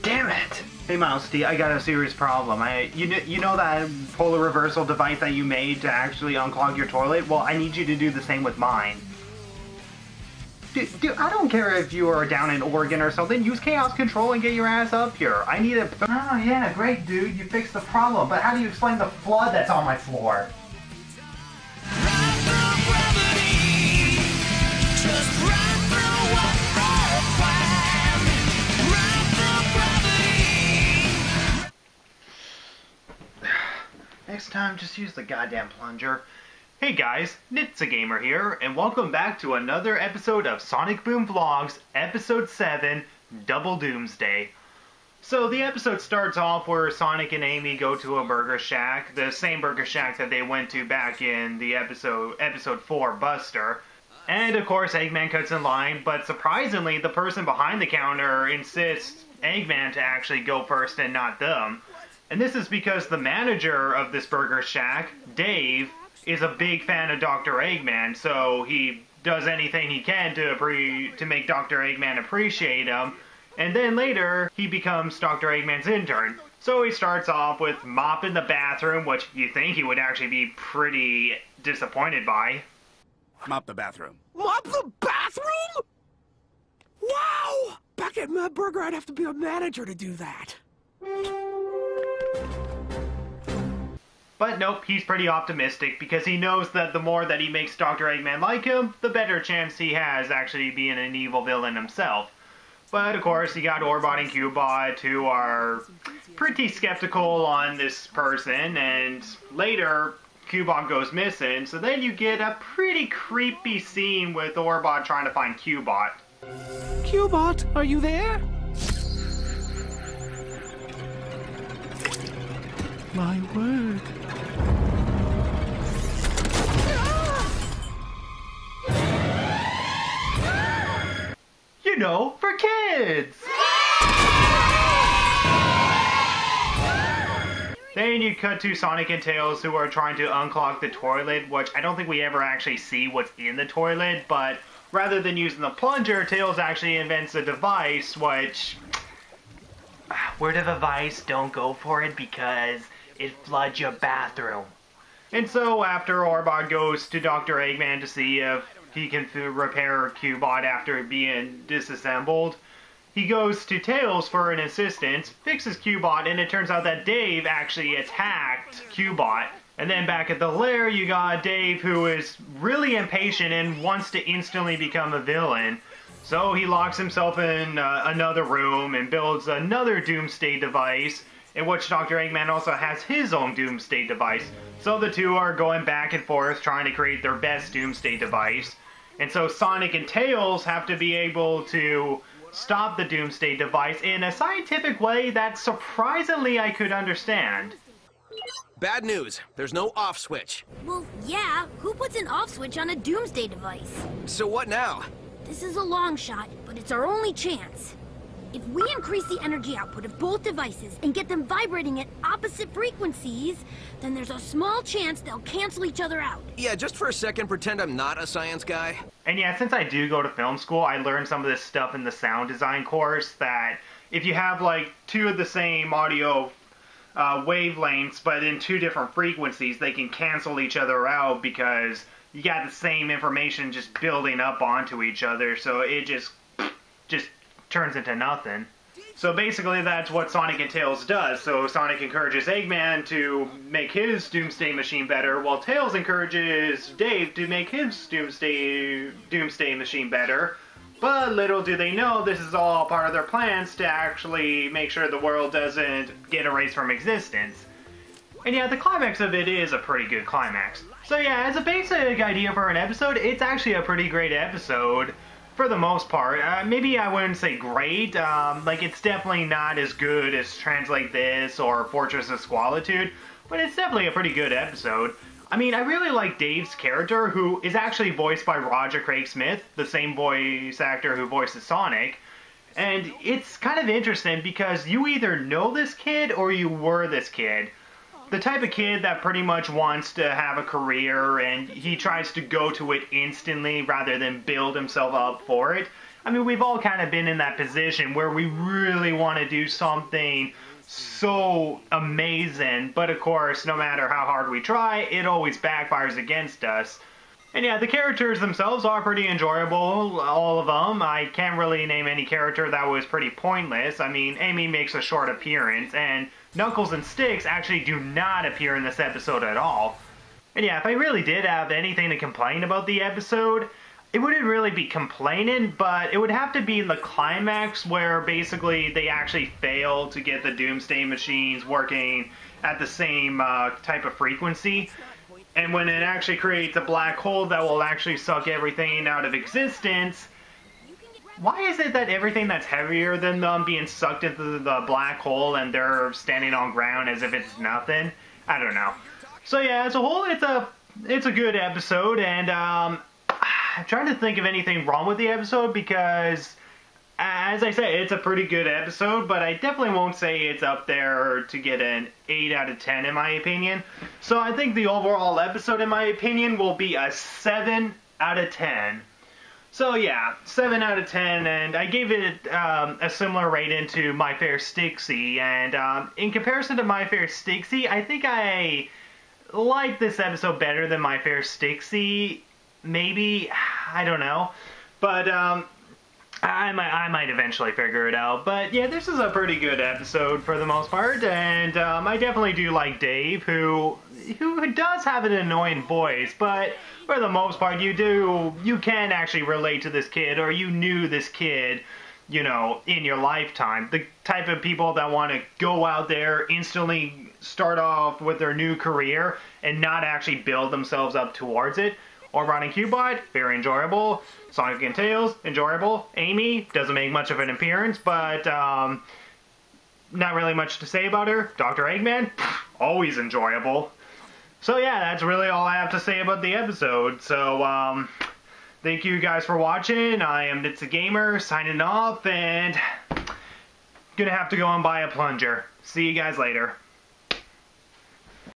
Damn it! Hey Mouse D, I got a serious problem. You know that polar reversal device that you made to actually unclog your toilet? Well, I need you to do the same with mine. Dude, I don't care if you are down in Oregon or something. Use chaos control and get your ass up here. I need a... Oh yeah, great dude. You fixed the problem. But how do you explain the flood that's on my floor? Next time, just use the goddamn plunger. Hey guys, Nitsa here, and welcome back to another episode of Sonic Boom Vlogs, Episode 7, Double Doomsday. So the episode starts off where Sonic and Amy go to a burger shack, the same burger shack that they went to back in the episode 4, Buster. And of course, Eggman cuts in line, but surprisingly, the person behind the counter insists Eggman to actually go first and not them. And this is because the manager of this burger shack, Dave, is a big fan of Dr. Eggman, so he does anything he can to make Dr. Eggman appreciate him. And then later, he becomes Dr. Eggman's intern. So he starts off with mopping the bathroom, which you think he would actually be pretty disappointed by. Mop the bathroom. Mop the bathroom? Wow! Back at Mad Burger, I'd have to be a manager to do that. But nope, he's pretty optimistic because he knows that the more that he makes Dr. Eggman like him, the better chance he has actually being an evil villain himself. But of course, you got Orbot and Cubot who are pretty skeptical on this person, and later Cubot goes missing, so then you get a pretty creepy scene with Orbot trying to find Cubot. Cubot, are you there? My word. You know, for kids! Then you cut to Sonic and Tails who are trying to unclog the toilet, which I don't think we ever actually see what's in the toilet, but rather than using the plunger, Tails actually invents a device, which... Word of advice, don't go for it because it floods your bathroom. And so after Orbot goes to Dr. Eggman to see if he can repair Cubot after being disassembled, he goes to Tails for an assistance, fixes Cubot, and it turns out that Dave actually attacked Cubot. And then back at the lair, you got Dave, who is really impatient and wants to instantly become a villain. So he locks himself in another room and builds another Doomsday Device, in which Dr. Eggman also has his own Doomsday Device. So the two are going back and forth trying to create their best Doomsday Device. And so Sonic and Tails have to be able to stop the Doomsday Device in a scientific way that surprisingly I could understand. Bad news. There's no off switch. Well, yeah. Who puts an off switch on a Doomsday Device? So what now? This is a long shot, but it's our only chance. If we increase the energy output of both devices and get them vibrating at opposite frequencies, then there's a small chance they'll cancel each other out. Yeah, just for a second, pretend I'm not a science guy. And yeah, since I do go to film school, I learned some of this stuff in the sound design course, that if you have like two of the same audio wavelengths, but in two different frequencies, they can cancel each other out because you got the same information just building up onto each other, so it just turns into nothing. So basically that's what Sonic and Tails does. So Sonic encourages Eggman to make his Doomsday machine better, while Tails encourages Dave to make his Doomsday machine better. But little do they know, this is all part of their plans to actually make sure the world doesn't get erased from existence. And yeah, the climax of it is a pretty good climax. So yeah, as a basic idea for an episode, it's actually a pretty great episode. For the most part. Maybe I wouldn't say great, like it's definitely not as good as Translate This or Fortress of Squalitude, but it's definitely a pretty good episode. I mean, I really like Dave's character, who is actually voiced by Roger Craig Smith, the same voice actor who voices Sonic, and it's kind of interesting because you either know this kid or you were this kid. The type of kid that pretty much wants to have a career and he tries to go to it instantly rather than build himself up for it. I mean, we've all kind of been in that position where we really want to do something so amazing, but of course, no matter how hard we try, it always backfires against us. And yeah, the characters themselves are pretty enjoyable, all of them. I can't really name any character that was pretty pointless. I mean, Amy makes a short appearance, and Knuckles and Sticks actually do not appear in this episode at all. And yeah, if I really did have anything to complain about the episode, it wouldn't really be complaining, but it would have to be in the climax where basically they actually fail to get the Doomsday machines working at the same type of frequency. And when it actually creates a black hole that will actually suck everything out of existence, why is it that everything that's heavier than them being sucked into the black hole and they're standing on ground as if it's nothing? I don't know. So yeah, as a whole, it's a good episode, and I'm trying to think of anything wrong with the episode because, as I say, it's a pretty good episode, but I definitely won't say it's up there to get an 8 out of 10 in my opinion. So I think the overall episode, in my opinion, will be a 7 out of 10. So yeah, 7 out of 10, and I gave it a similar rating to My Fair Stixie, and in comparison to My Fair Stixie, I think I like this episode better than My Fair Stixie. Maybe, I don't know, but I might eventually figure it out. But yeah, this is a pretty good episode for the most part, and I definitely do like Dave, who does have an annoying voice, but for the most part you can actually relate to this kid, or you knew this kid, you know, in your lifetime. The type of people that want to go out there, instantly start off with their new career, and not actually build themselves up towards it. Orbot and Cubot, very enjoyable. Sonic and Tails, enjoyable. Amy, doesn't make much of an appearance, but not really much to say about her. Dr. Eggman, always enjoyable. So yeah, that's really all I have to say about the episode. So, thank you guys for watching. I am Nitsa Gamer, signing off, and gonna have to go and buy a plunger. See you guys later.